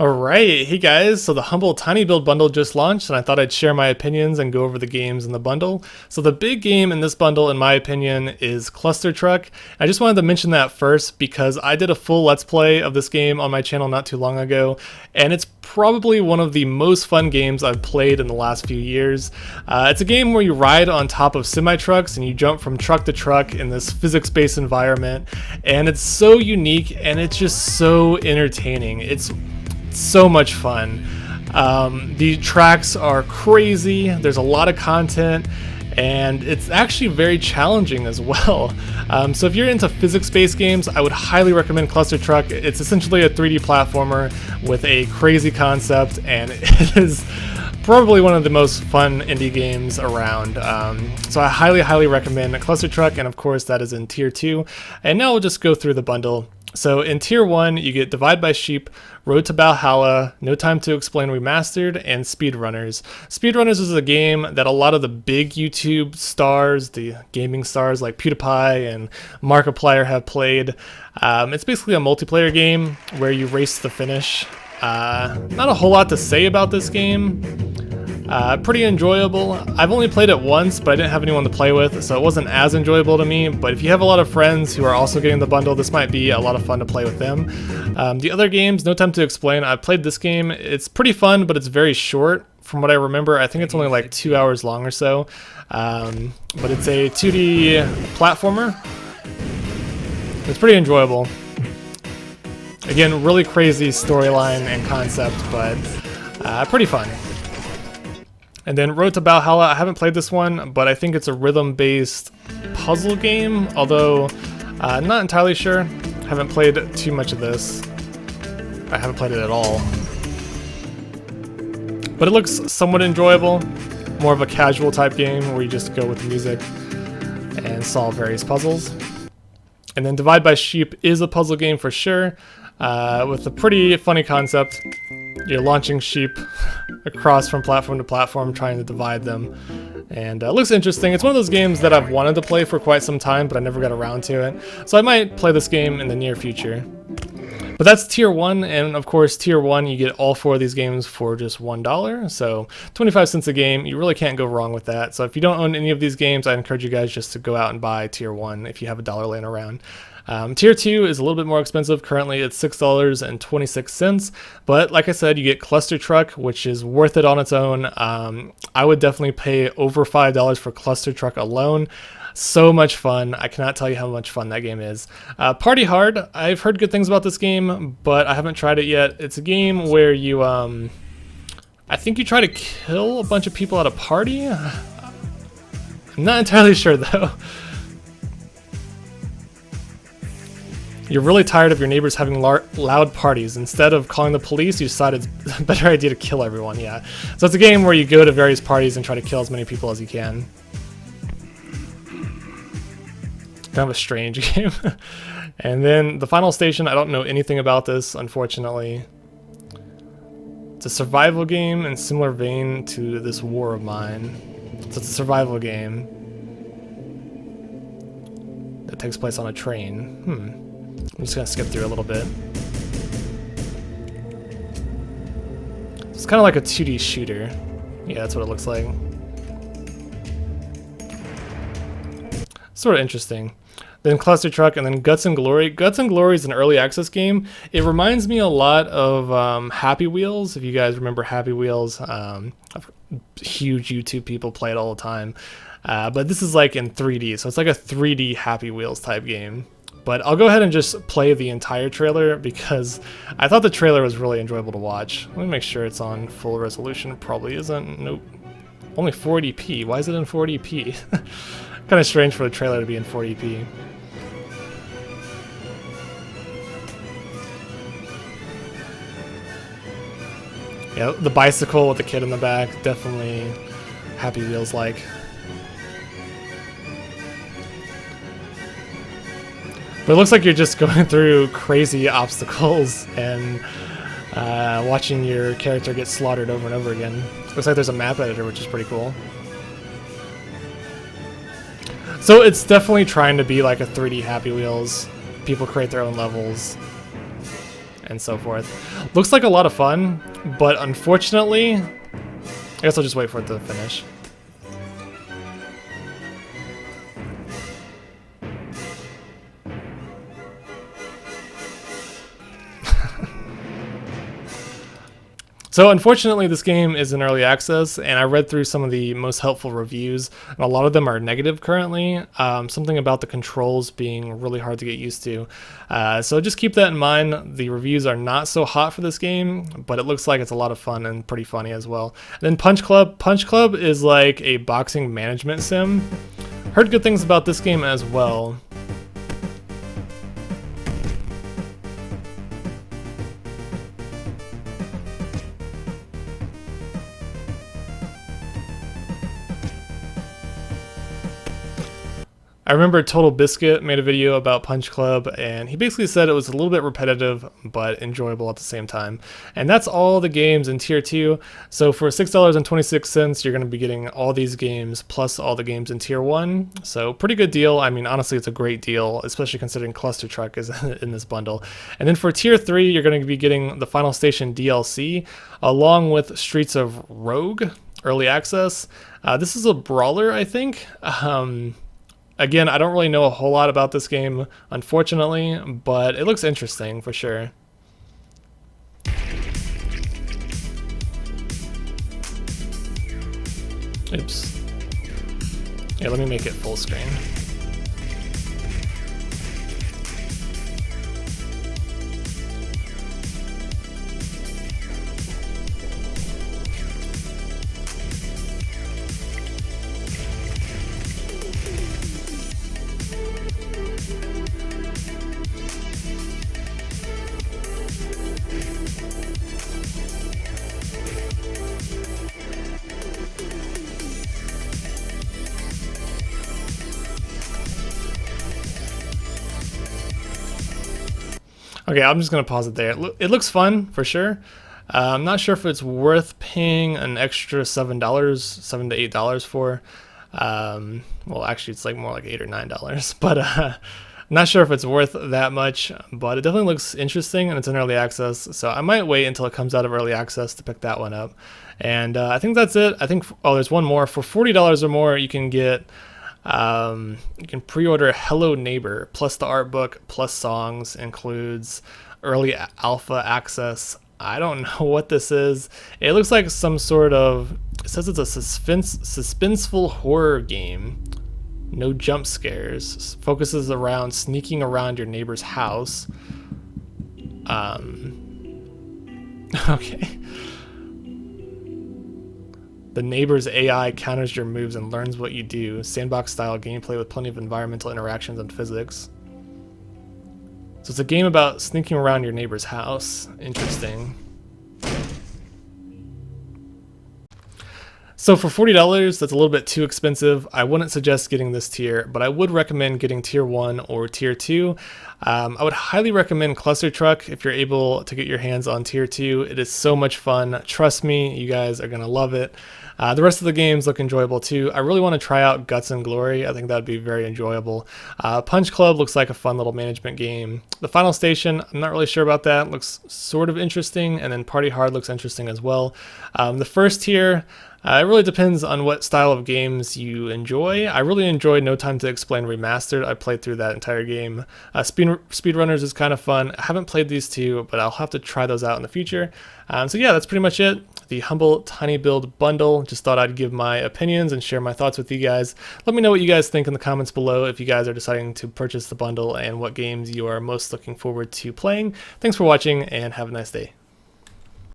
Alright, hey guys, so the Humble Tiny Build bundle just launched and I thought I'd share my opinions and go over the games in the bundle. So the big game in this bundle, in my opinion, is Cluster Truck. I just wanted to mention that first because I did a full Let's Play of this game on my channel not too long ago, and it's probably one of the most fun games I've played in the last few years. It's a game where you ride on top of semi-trucks and you jump from truck to truck in this physics-based environment, and it's so unique and it's just so entertaining. It's so much fun. The tracks are crazy, there's a lot of content, and it's actually very challenging as well. So if you're into physics-based games, I would highly recommend Cluster Truck. It's essentially a 3D platformer with a crazy concept, and it is probably one of the most fun indie games around. So I highly recommend Cluster Truck, and of course that is in Tier 2. And now we'll just go through the bundle. So in Tier 1, you get Divide by Sheep, Road to Valhalla, No Time to Explain Remastered, and Speedrunners. Speedrunners is a game that a lot of the big YouTube stars, the gaming stars like PewDiePie and Markiplier have played. It's basically a multiplayer game where you race to the finish. Not a whole lot to say about this game. Pretty enjoyable. I've only played it once, but I didn't have anyone to play with, so it wasn't as enjoyable to me. But if you have a lot of friends who are also getting the bundle, this might be a lot of fun to play with them. The other games, No Time to Explain, I've played this game. It's pretty fun, but it's very short. From what I remember, I think it's only like 2 hours long or so. But it's a 2D platformer. It's pretty enjoyable. Again, really crazy storyline and concept, but pretty fun. And then Road to Valhalla, I haven't played this one, but I think it's a rhythm-based puzzle game, although I'm not entirely sure. Haven't played too much of this. I haven't played it at all. But it looks somewhat enjoyable, more of a casual type game where you just go with music and solve various puzzles. And then Divide by Sheep is a puzzle game for sure, with a pretty funny concept. You're launching sheep across from platform to platform, trying to divide them, and it looks interesting. It's one of those games that I've wanted to play for quite some time, but I never got around to it, so I might play this game in the near future. But that's Tier 1, and of course Tier 1 you get all 4 of these games for just $1, so 25 cents a game. You really can't go wrong with that. So if you don't own any of these games, I encourage you guys just to go out and buy Tier 1 if you have $1 laying around. Tier 2 is a little bit more expensive. Currently it's $6.26, but like I said, you get Cluster Truck, which is worth it on its own. I would definitely pay over $5 for Cluster Truck alone. So much fun. I cannot tell you how much fun that game is. Party Hard, I've heard good things about this game, but I haven't tried it yet. It's a game where you, I think you try to kill a bunch of people at a party? I'm not entirely sure though. You're really tired of your neighbors having loud parties. Instead of calling the police, you decide it's a better idea to kill everyone, yeah. So it's a game where you go to various parties and try to kill as many people as you can. Kind of a strange game. And then the final station, I don't know anything about this, unfortunately. It's a survival game in similar vein to this War of Mine. So it's a survival game that takes place on a train. I'm just gonna skip through a little bit. It's kind of like a 2D shooter. Yeah, that's what it looks like. Sort of interesting. Then Cluster Truck, and then Guts and Glory. Guts and Glory is an early access game. It reminds me a lot of Happy Wheels, if you guys remember Happy Wheels. Huge YouTube people play it all the time. But this is like in 3D, so it's like a 3D Happy Wheels type game. But I'll go ahead and just play the entire trailer because I thought the trailer was really enjoyable to watch. Let me make sure it's on full resolution. Probably isn't. Nope. Only 480p. Why is it in 480p? Kind of strange for the trailer to be in 480p. Yeah, the bicycle with the kid in the back, definitely Happy Wheels like. But it looks like you're just going through crazy obstacles and watching your character get slaughtered over and over again. Looks like there's a map editor, which is pretty cool. So it's definitely trying to be like a 3D Happy Wheels. People create their own levels. and so forth. Looks like a lot of fun, but unfortunately, I guess I'll just wait for it to finish. So unfortunately, this game is in early access, and I read through some of the most helpful reviews, and a lot of them are negative currently. Something about the controls being really hard to get used to. So just keep that in mind. The reviews are not so hot for this game, but it looks like it's a lot of fun and pretty funny as well. And then Punch Club. Punch Club is like a boxing management sim. Heard good things about this game as well. I remember Total Biscuit made a video about Punch Club, and he basically said it was a little bit repetitive, but enjoyable at the same time. And that's all the games in Tier 2. So for $6.26, you're going to be getting all these games, plus all the games in Tier 1. So pretty good deal. I mean, honestly, it's a great deal, especially considering Cluster Truck is in this bundle. And then for Tier 3, you're going to be getting the Final Station DLC, along with Streets of Rogue, Early Access. This is a brawler, I think. Again, I don't really know a whole lot about this game, unfortunately, but it looks interesting for sure. Oops. Yeah, let me make it full screen. Okay, I'm just going to pause it there. It looks fun, for sure. I'm not sure if it's worth paying an extra $7 to $8 for. Well, actually, it's like more like $8 or $9. But I'm not sure if it's worth that much. But it definitely looks interesting, and it's in early access. So I might wait until it comes out of early access to pick that one up. And I think that's it. I think, oh, there's one more. For $40 or more, you can get... you can pre-order Hello Neighbor plus the art book plus songs, includes early alpha access. I don't know what this is. It looks like some sort of, it says it's a suspenseful horror game. No jump scares. Focuses around sneaking around your neighbor's house. Okay. The neighbor's AI counters your moves and learns what you do. Sandbox-style gameplay with plenty of environmental interactions and physics. So it's a game about sneaking around your neighbor's house. Interesting. So for $40, that's a little bit too expensive. I wouldn't suggest getting this tier, but I would recommend getting Tier 1 or Tier 2. I would highly recommend Cluster Truck if you're able to get your hands on Tier 2. It is so much fun. Trust me, you guys are going to love it. The rest of the games look enjoyable too. I really want to try out Guts and Glory. I think that would be very enjoyable. Punch Club looks like a fun little management game. The Final Station, I'm not really sure about that. Looks sort of interesting. And then Party Hard looks interesting as well. The first tier, it really depends on what style of games you enjoy. I really enjoyed No Time to Explain Remastered. I played through that entire game. Speedrunners is kind of fun. I haven't played these two, but I'll have to try those out in the future. So yeah, that's pretty much it. The Humble Tiny Build bundle. Just thought I'd give my opinions and share my thoughts with you guys. Let me know what you guys think in the comments below if you guys are deciding to purchase the bundle and what games you are most looking forward to playing. Thanks for watching and have a nice day.